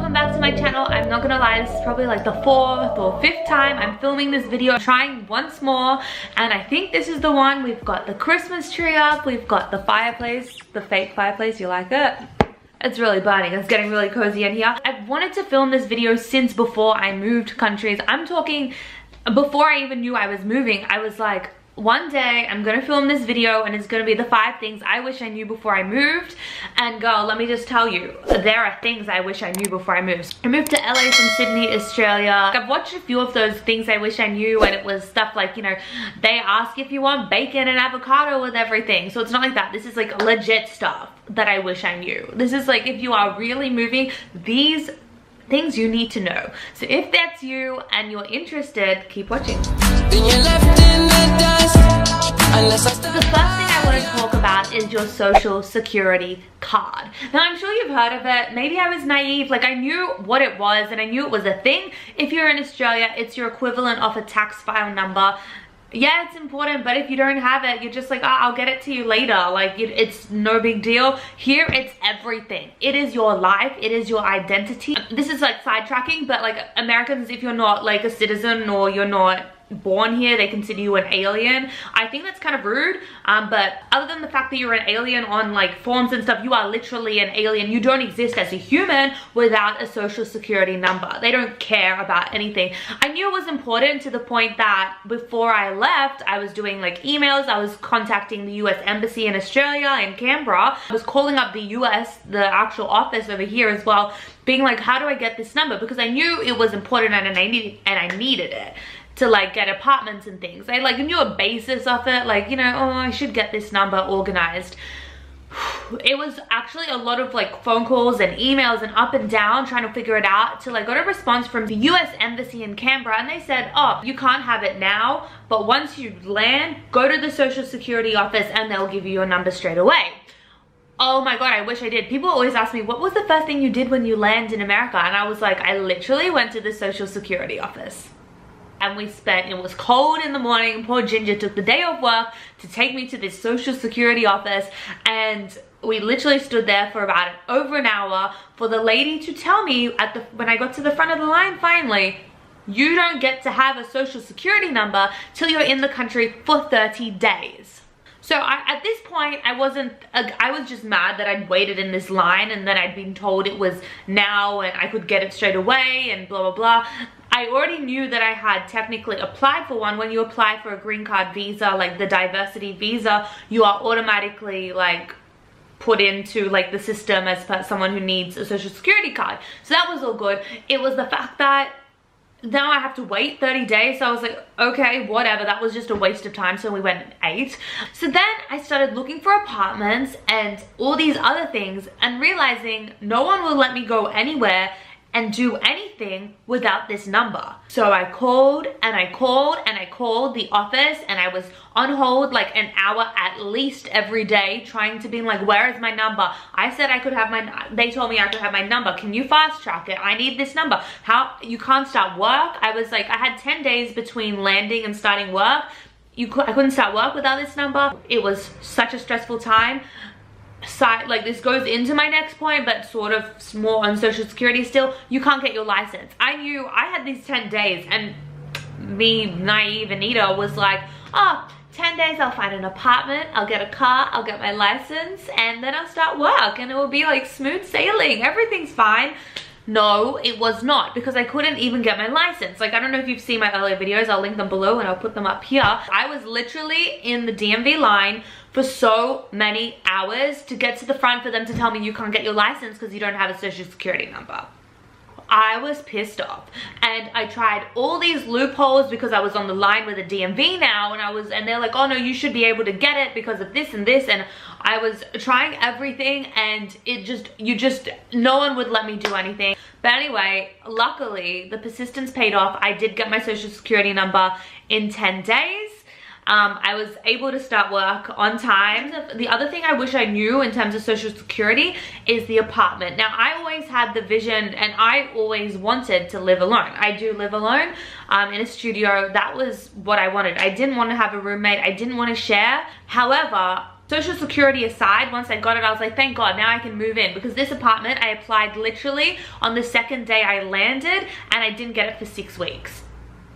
welcome back to my channel. I'm not gonna lie, this is probably like the 4th or 5th time I'm filming this video. I'm trying once more, and I think this is the one. We've got the Christmas tree up, we've got the fireplace, the fake fireplace. You like it? It's really burning. It's getting really cozy in here. I've wanted to film this video since before I moved countries. I'm talking before I even knew I was moving. I was like, one day I'm gonna film this video and it's gonna be the 5 things I wish I knew before I moved. And girl, let me just tell you, there are things I wish I knew before I moved. I moved to LA from Sydney, Australia. I've watched a few of those things I wish I knew, and it was stuff like, you know, they ask if you want bacon and avocado with everything. So it's not like that. This is like legit stuff that I wish I knew. This is like, if you are really moving, these things you need to know. So if that's you and you're interested, keep watching. The first thing I want to talk about is your social security card. Now, I'm sure you've heard of it. Maybe I was naive. Like, I knew what it was and I knew it was a thing. If you're in Australia, it's your equivalent of a tax file number. Yeah, it's important, but if you don't have it, you're just like, oh, I'll get it to you later. Like, it's no big deal. Here, it's everything. It is your life. It is your identity. This is like sidetracking, but like Americans, if you're not like a citizen or you're not born here, they consider you an alien. I think that's kind of rude, but other than the fact that you're an alien on like forms and stuff, you are literally an alien. You don't exist as a human without a social security number. They don't care about anything. I knew it was important to the point that before I left, I was doing like emails. I was contacting the US Embassy in Australia, in Canberra. I was calling up the US, the actual office over here as well, being like, how do I get this number? Because I knew it was important and I needed it to like get apartments and things. I like knew a basis of it, like, you know, oh, I should get this number organized. It was actually a lot of like phone calls and emails and up and down trying to figure it out till I got a response from the US Embassy in Canberra, and they said, oh, you can't have it now, but once you land, go to the Social Security office and they'll give you your number straight away. Oh my god, I wish I did. People always ask me, what was the first thing you did when you landed in America? And I was like, I literally went to the Social Security office. And we spent, it was cold in the morning, poor Ginger took the day off work to take me to this Social Security office, and we literally stood there for about over an hour for the lady to tell me when I got to the front of the line finally, you don't get to have a Social Security number till you're in the country for 30 days. So at this point, I was just mad that I'd waited in this line and then I'd been told it was now and I could get it straight away and blah, blah, blah. I already knew that I had technically applied for one. When you apply for a green card visa, like the diversity visa, you are automatically like put into like the system as someone who needs a social security card. So that was all good. It was the fact that now I have to wait 30 days. So I was like, okay, whatever. That was just a waste of time. So we went and ate. So then I started looking for apartments and all these other things and realizing no one will let me go anywhere and do anything without this number. So I called and I called and I called the office, and I was on hold like an hour at least every day trying to be like, where is my number? I said I could have they told me I could have my number. Can you fast track it? I need this number. How, you can't start work? I was like, I had 10 days between landing and starting work. I couldn't start work without this number. It was such a stressful time. Like, this goes into my next point, but sort of more on social security still. You can't get your license. I knew I had these 10 days, and me, naive Anita, was like, oh, 10 days, I'll find an apartment, I'll get a car, I'll get my license, and then I'll start work, and it will be like smooth sailing. Everything's fine. No, it was not, because I couldn't even get my license. Like, I don't know if you've seen my earlier videos. I'll link them below and I'll put them up here. I was literally in the DMV line for so many hours to get to the front for them to tell me you can't get your license because you don't have a social security number. I was pissed off, and I tried all these loopholes because I was on the line with the DMV now, and they're like, oh no, you should be able to get it because of this and this, and I was trying everything, and no one would let me do anything. But anyway, luckily the persistence paid off. I did get my social security number in 10 days. I was able to start work on time. The other thing I wish I knew in terms of social security is the apartment. Now, I always had the vision and I always wanted to live alone. I do live alone in a studio. That was what I wanted. I didn't want to have a roommate. I didn't want to share. However, Social Security aside, once I got it, I was like, thank God, now I can move in. Because this apartment, I applied literally on the second day I landed, and I didn't get it for 6 weeks.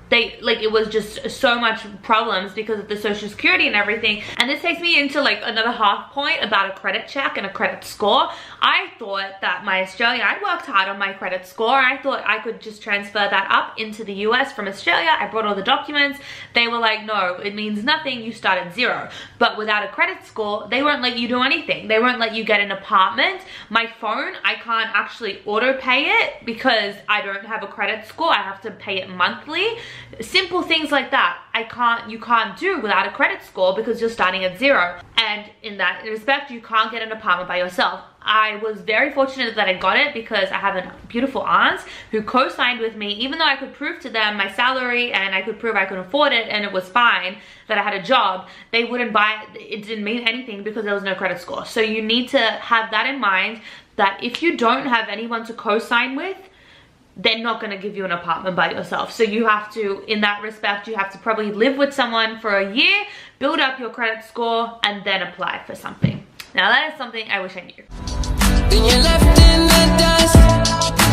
It was just so much problems because of the Social Security and everything. And this takes me into like another half point about a credit check and a credit score. I thought that my Australia, I worked hard on my credit score. I thought I could just transfer that up into the US from Australia. I brought all the documents. They were like, no, it means nothing. You start at 0. But without a credit score, they won't let you do anything. They won't let you get an apartment. My phone, I can't actually auto pay it because I don't have a credit score. I have to pay it monthly. Simple things like that you can't do without a credit score because you're starting at 0. And in that respect, you can't get an apartment by yourself. I was very fortunate that I got it because I have a beautiful aunt who co-signed with me. Even though I could prove to them my salary and I could prove I could afford it and it was fine that I had a job, they wouldn't buy it. It didn't mean anything because there was no credit score. So you need to have that in mind, that if you don't have anyone to co-sign with, they're not going to give you an apartment by yourself. So you have to, in that respect, you have to probably live with someone for a year, build up your credit score, and then apply for something. Now that is something I wish I knew.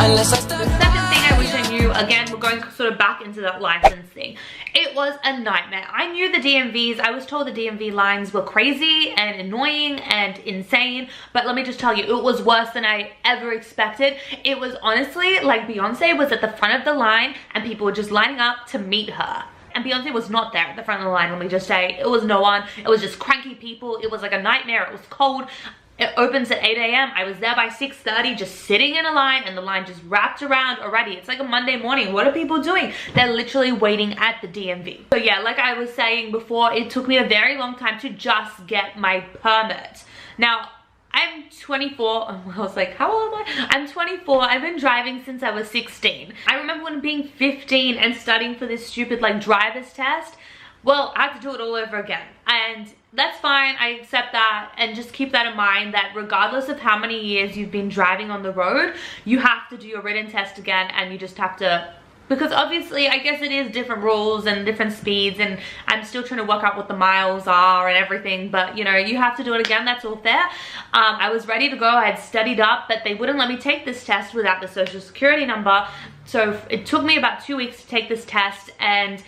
The second thing I wish I knew, again, we're going sort of back into that license thing. It was a nightmare. I knew the DMVs, I was told the DMV lines were crazy and annoying and insane, but let me just tell you, it was worse than I ever expected. It was honestly like Beyonce was at the front of the line and people were just lining up to meet her. And Beyonce was not there at the front of the line, let me just say. It was no one. It was just cranky people. It was like a nightmare. It was cold. It opens at 8 a.m. I was there by 6:30 just sitting in a line, and the line just wrapped around already. It's like a Monday morning. What are people doing? They're literally waiting at the DMV. So yeah, like I was saying before, it took me a very long time to just get my permit. Now, I'm 24. I was like, how old am I? I'm 24. I've been driving since I was 16. I remember when being 15 and studying for this stupid like driver's test. Well, I had to do it all over again. And that's fine, I accept that, and just keep that in mind that regardless of how many years you've been driving on the road, you have to do your written test again, and you just have to, because obviously I guess it is different rules and different speeds, and I'm still trying to work out what the miles are and everything, but you know, you have to do it again. That's all fair. I was ready to go. I had studied up, but they wouldn't let me take this test without the Social Security number, so it took me about 2 weeks to take this test. And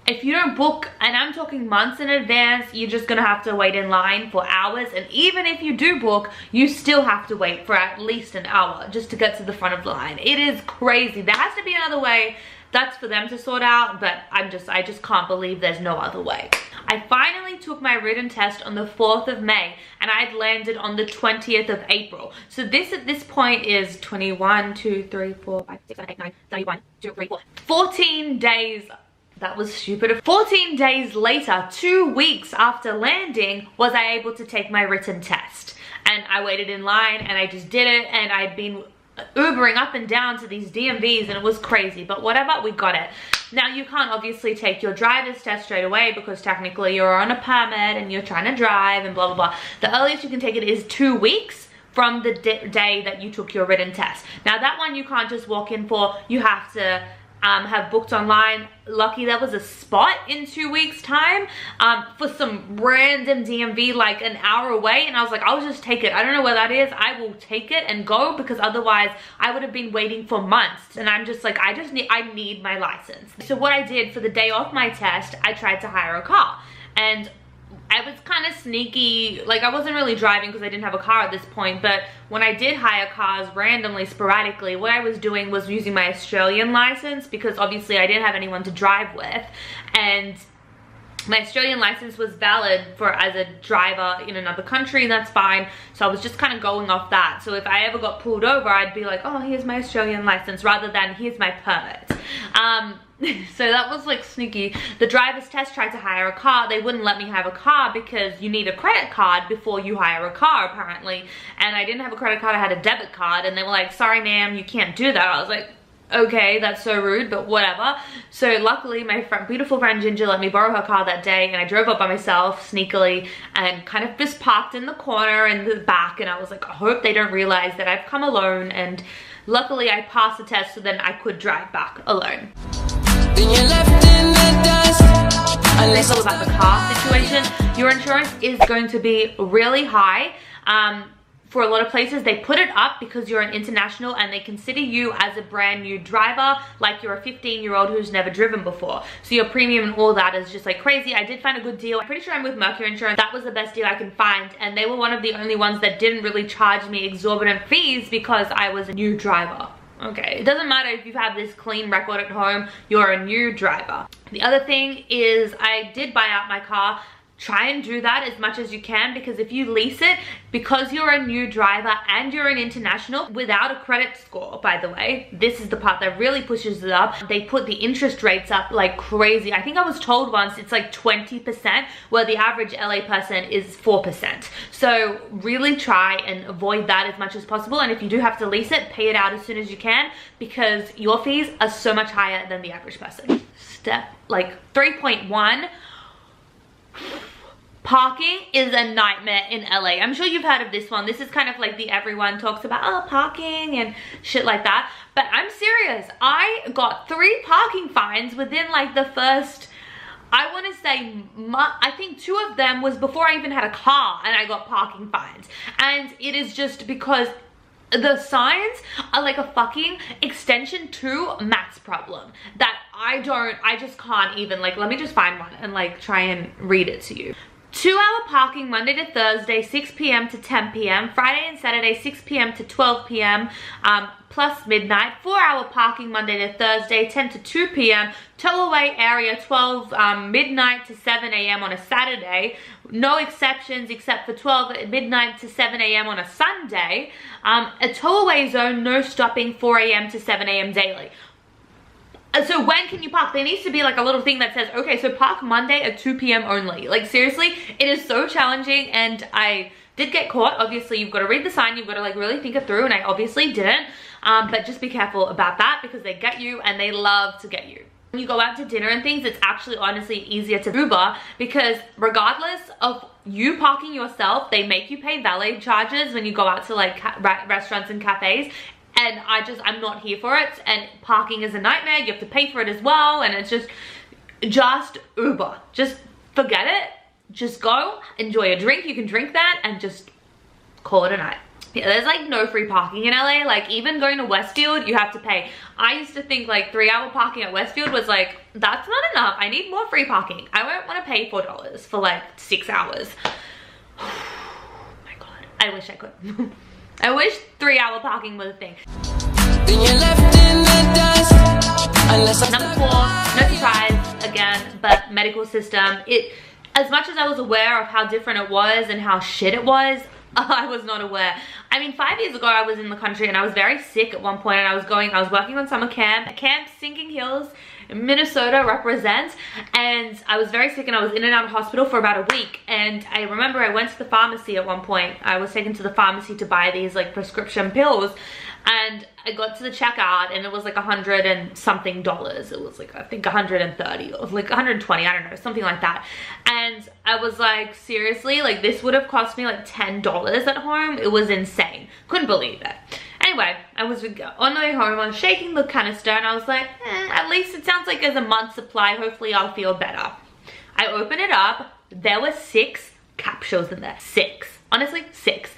if you don't book, and I'm talking months in advance, you're just gonna have to wait in line for hours. And even if you do book, you still have to wait for at least an hour just to get to the front of the line. It is crazy. There has to be another way. That's for them to sort out, but I just can't believe there's no other way. I finally took my written test on the 4th of May, and I had landed on the 20th of April. So this at this point is 21, 2, 3, 4, 5, 6, 7, 8, 9, 31, 2, 3, 4. 14 days. That was stupid. 14 days later, 2 weeks after landing, was I able to take my written test. And I waited in line and I just did it, and I'd been Ubering up and down to these DMVs and it was crazy, but whatever, we got it. Now you can't obviously take your driver's test straight away because technically you're on a permit and you're trying to drive and blah blah blah. The earliest you can take it is 2 weeks from the day that you took your written test. Now that one you can't just walk in for, you have to have booked online. Lucky there was a spot in 2 weeks time for some random DMV like an hour away, and I was like, I'll just take it. I don't know where that is. I will take it and go, because otherwise I would have been waiting for months, and I'm just like, I need my license. So what I did for the day off my test, I tried to hire a car, and I was kind of sneaky. Like, I wasn't really driving because I didn't have a car at this point, but when I did hire cars randomly, sporadically, what I was doing was using my Australian license, because obviously I didn't have anyone to drive with, and my Australian license was valid for as a driver in another country, and that's fine. So I was just kind of going off that. So if I ever got pulled over, I'd be like, oh, here's my Australian license, rather than here's my permit. So that was like sneaky. The driver's test tried to hire a car. They wouldn't let me have a car because you need a credit card before you hire a car, apparently. And I didn't have a credit card, I had a debit card, and they were like, sorry ma'am, you can't do that. I was like, okay, that's so rude, but whatever. So luckily my beautiful friend Ginger let me borrow her car that day, and I drove up by myself sneakily and kind of just parked in the corner in the back, and I was like, I hope they don't realize that I've come alone. And luckily I passed the test, so then I could drive back alone. Then you're left in the dust, it's all about the car situation. Your insurance is going to be really high. For a lot of places, they put it up because you're an international and they consider you as a brand new driver, like you're a 15-year-old who's never driven before. So your premium and all that is just like crazy. I did find a good deal. I'm pretty sure I'm with Mercury Insurance. That was the best deal I can find, and they were one of the only ones that didn't really charge me exorbitant fees because I was a new driver. Okay, it doesn't matter if you have this clean record at home, you're a new driver. The other thing is I did buy out my car. Try and do that as much as you can, because if you lease it, because you're a new driver and you're an international without a credit score, by the way, this is the part that really pushes it up. They put the interest rates up like crazy. I think I was told once it's like 20%, where the average LA person is 4%. So really try and avoid that as much as possible. And if you do have to lease it, pay it out as soon as you can, because your fees are so much higher than the average person. Step like 3.1. Parking is a nightmare in LA. I'm sure you've heard of this one. This is kind of like the everyone talks about, oh, parking and shit like that. But I'm serious. I got 3 parking fines within like the first, I want to say, I think 2 of them was before I even had a car and I got parking fines. And it is just because the signs are like a fucking extension to Matt's problem that I just can't even, like, let me just find one and like try and read it to you. 2-hour parking Monday to Thursday, 6 p.m. to 10 p.m. Friday and Saturday, 6 p.m. to 12 p.m. Plus midnight. 4-hour parking Monday to Thursday, 10 to 2 p.m. Tow away area 12 midnight to 7 a.m. on a Saturday. No exceptions except for 12 midnight to 7 a.m. on a Sunday. A tow away zone, no stopping, 4 a.m. to 7 a.m. daily. So when can you park? There needs to be like a little thing that says, okay, so park Monday at 2 p.m. only. Like seriously, it is so challenging, and I did get caught. Obviously, you've got to read the sign, you've got to like really think it through, and I obviously didn't. But just be careful about that, because they get you and they love to get you. When you go out to dinner and things, it's actually honestly easier to Uber, because regardless of you parking yourself, they make you pay valet charges when you go out to like restaurants and cafes. And I'm not here for it, and parking is a nightmare. You have to pay for it as well, and it's just Uber. Just forget it. Just go, enjoy a drink. You can drink that and just call it a night. Yeah, there's like no free parking in LA. Like even going to Westfield, you have to pay. I used to think like 3-hour parking at Westfield was like, that's not enough. I need more free parking. I won't want to pay $4 for like 6 hours. Oh my God, I wish I could. I wish 3-hour parking was a thing. Number 4, no surprise again, but medical system. As much as I was aware of how different it was and how shit it was, I was not aware. I mean, 5 years ago I was in the country and I was very sick at one point, and I was working on summer camp. Camp Sinking Hills, Minnesota represents, and I was very sick and I was in and out of hospital for about a week. And I remember I went to the pharmacy at one point. I was taken to the pharmacy to buy these like prescription pills, and I got to the checkout and it was like $100 and something. It was like, I think 130 or like 120, I don't know, something like that. And I was like, seriously, like this would have cost me like $10 at home. It was insane. Couldn't believe it. Anyway, I was on my way home, I was shaking the canister and I was like, at least it sounds like there's a month's supply. Hopefully I'll feel better. I open it up. There were 6 capsules in there. 6. Honestly, 6.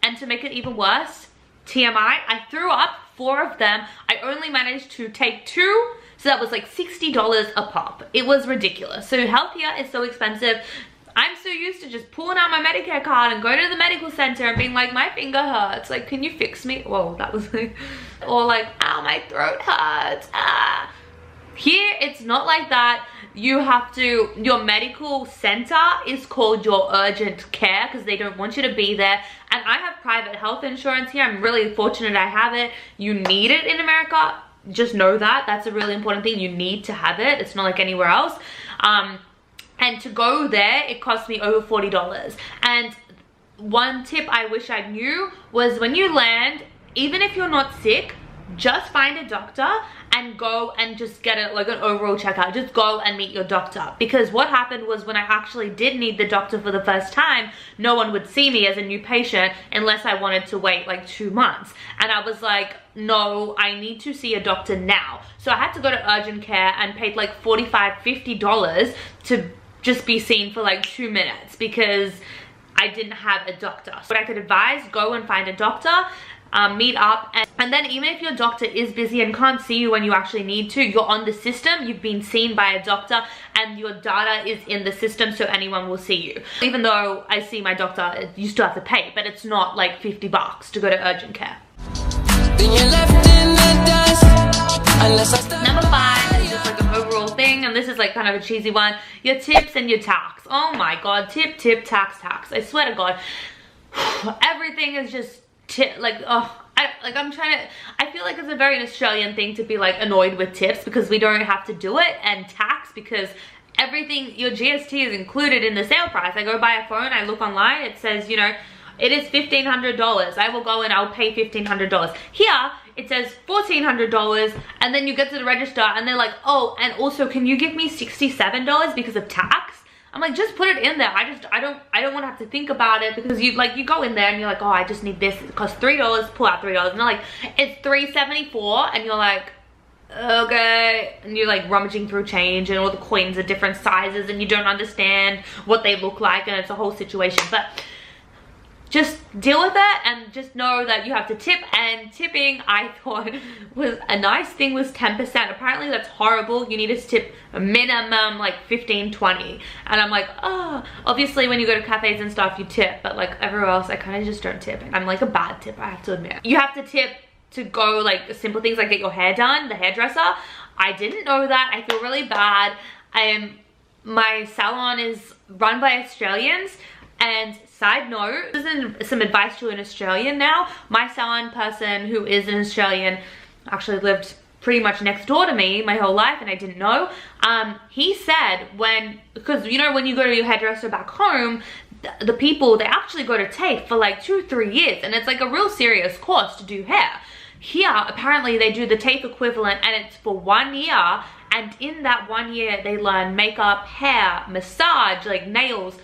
And to make it even worse, TMI, I threw up 4 of them. I only managed to take 2. So that was like $60 a pop. It was ridiculous. So health here is so expensive. I'm so used to just pulling out my Medicare card and going to the medical center and being like, my finger hurts. Like, can you fix me? Whoa, that was like, or like, ow, my throat hurts. Ah. Here, it's not like that. You have to, your medical center is called your urgent care because they don't want you to be there. And I have private health insurance here. I'm really fortunate I have it. You need it in America. Just know that. That's a really important thing. You need to have it. It's not like anywhere else. And to go there, it cost me over $40. And one tip I wish I knew was when you land, even if you're not sick, just find a doctor and go and just get it like an overall checkup. Just go and meet your doctor, because what happened was when I actually did need the doctor for the first time, no one would see me as a new patient unless I wanted to wait like 2 months. And I was like, no, I need to see a doctor now. So I had to go to urgent care and paid like $45–50 to just be seen for like 2 minutes because I didn't have a doctor. What I could advise, go and find a doctor, meet up, and then even if your doctor is busy and can't see you when you actually need to, you're on the system, you've been seen by a doctor, and your data is in the system so anyone will see you. Even though I see my doctor, you still have to pay, but it's not like $50 to go to urgent care. Number 5 is just like an overall thing, and this is like kind of a cheesy one. Your tips and your tax. Oh my god, tip, tax. I swear to god, everything is just tip. Like, oh, I feel like it's a very Australian thing to be like annoyed with tips because we don't have to do it, and tax because everything, your GST is included in the sale price. I go buy a phone, I look online, it says, you know, it is $1,500. I will go and I'll pay $1,500. Here, it says $1,400, and then you get to the register and they're like, oh, and also can you give me $67 because of tax? I'm like, just put it in there. I don't want to have to think about it, because you go in there and you're like, oh, I just need this. It costs $3, pull out $3, and they're like, it's $3.74, and you're like, okay, and you're like rummaging through change and all the coins are different sizes and you don't understand what they look like, and it's a whole situation. But just deal with it and just know that you have to tip. And tipping, I thought, was a nice thing, was 10%. Apparently that's horrible. You need to tip a minimum like 15–20. And I'm like, oh, obviously when you go to cafes and stuff you tip, but like everywhere else I kind of just don't tip. I'm like a bad tipper, I have to admit. You have to tip to go like simple things like get your hair done, the hairdresser. I didn't know that. I feel really bad. My salon is run by Australians, and side note, this is some advice to an Australian now. My salon person, who is an Australian, actually lived pretty much next door to me my whole life, and I didn't know. He said because you know when you go to your hairdresser back home, the people, they actually go to TAFE for like 2–3 years, and it's like a real serious course to do hair. Here, apparently they do the TAFE equivalent, and it's for 1 year, and in that 1 year they learn makeup, hair, massage, like nails,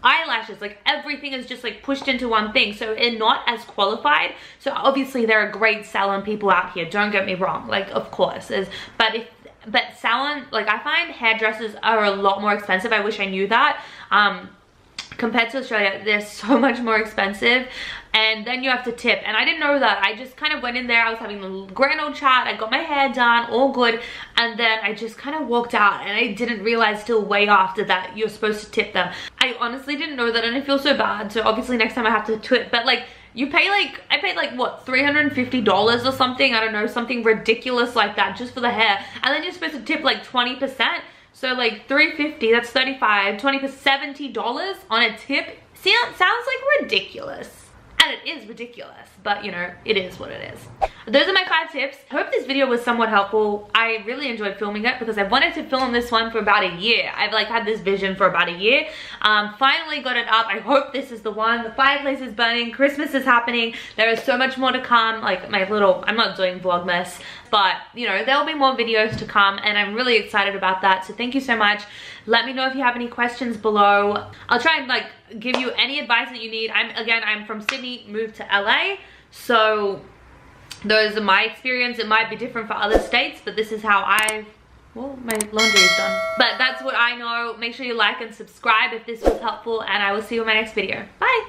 eyelashes, like everything is just like pushed into one thing, so they're not as qualified. So obviously there are great salon people out here, don't get me wrong, like of course is, but salon, like I find hairdressers are a lot more expensive. I wish I knew that. Compared to Australia, they're so much more expensive, and then you have to tip, and I didn't know that. I just kind of went in there, I was having a grand old chat, I got my hair done, all good, and then I just kind of walked out, and I didn't realize till way after that you're supposed to tip them. I honestly didn't know that, and I feel so bad, so obviously next time I have to tip. But like, you pay like, I paid like what, $350 or something, I don't know, something ridiculous like that just for the hair, and then you're supposed to tip like 20%. So like $350, that's $35, $20, $70 on a tip. Sounds like ridiculous. And it is ridiculous, but you know, it is what it is. Those are my 5 tips. I hope this video was somewhat helpful. I really enjoyed filming it because I wanted to film this one for about a year. I've like had this vision for about a year. Finally got it up. I hope this is the one. The fireplace is burning. Christmas is happening. There is so much more to come. Like I'm not doing Vlogmas, but you know, there'll be more videos to come, and I'm really excited about that. So thank you so much. Let me know if you have any questions below. I'll try and like give you any advice that you need. I'm from Sydney, moved to LA, so those are my experience. It might be different for other states, but this is how well, my laundry is done. But that's what I know. Make sure you like and subscribe if this was helpful, and I will see you in my next video. Bye.